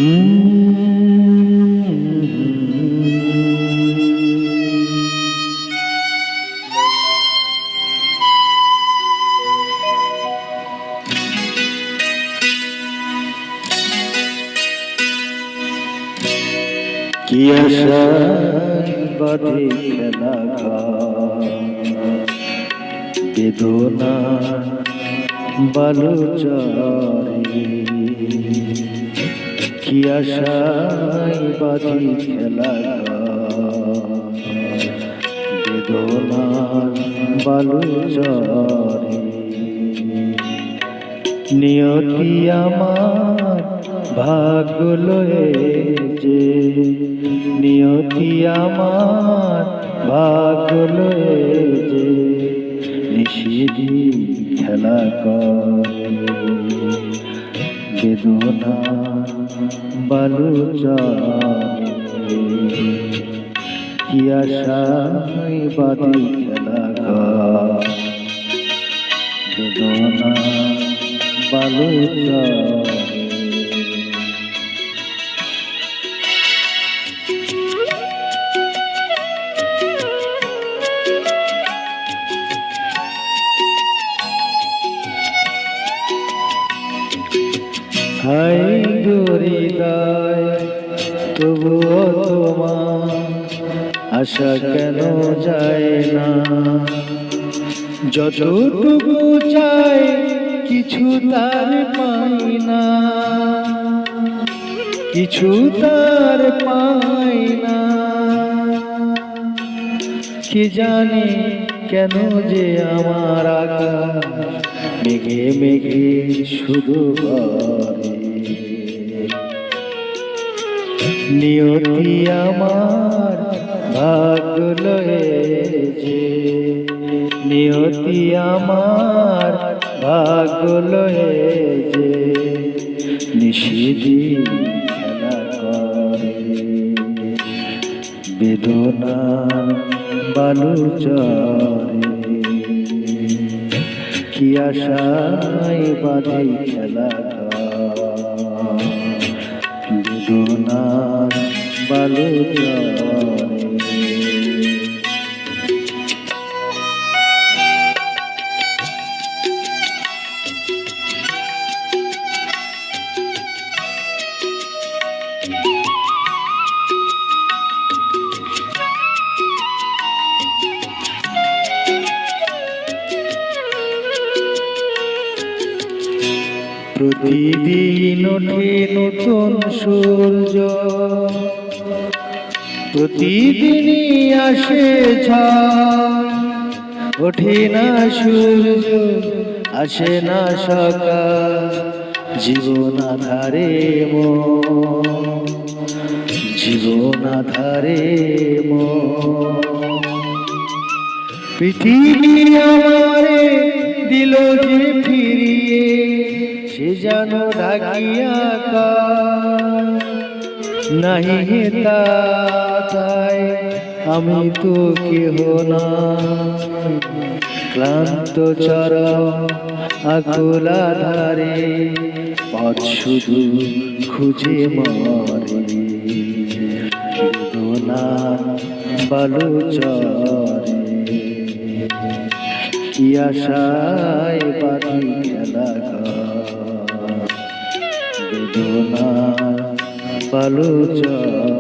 কি আশায় বাঁধে খেলা বেদনা বালুচরে, কি আশায় বাঁধে খেলা বেদনা বালুচরে। নিয়তি আমার ভাগ্য লয়ে যে, নিয়তি আমার ভাগ্য লয়ে যে নিষিদ্ধি খেলা করে বেদনা বালুচরে। কি আশায় বাঁধে খেলা বেদনা বালুচরে। হাই হৃদয় তবুও তোমার আশা কেন যায় না, যতটুকু চাই কিছু তার পাই না, কিছু তার পাই না। কি জানি কেন যে আমার আকাশ মেঘে মেঘে শুধু ভরে। নিয়তি আমার ভাগ্য লয়ে যে, নিয়তি আমার ভাগ্য লয়ে যে নিষিদ্ধি খেলা করে বেদনা বালুচরে। কি আশায় বাঁধে খেলা বেদনা বালুচরে। প্রতিদিন ওঠে নতুন সূর্য, প্রতিদিনই আসে ঝড়, ওঠে না সূর্য আসে না সকাল, জীবন আধারে মন, জীবন আধারে মন। পৃথিবী আমারে দিল যে ফিরিয়ে, সে যেন ডাকিয়া নাহি হেতা তাই আমি তো কেহ না। ক্লান্ত চরম আকুলা ধারে পথ শুধু খুঁজে মরে বেদনা বালুচরে। কি আশায় বাঁধে খেলা বেদনা বালুচরে।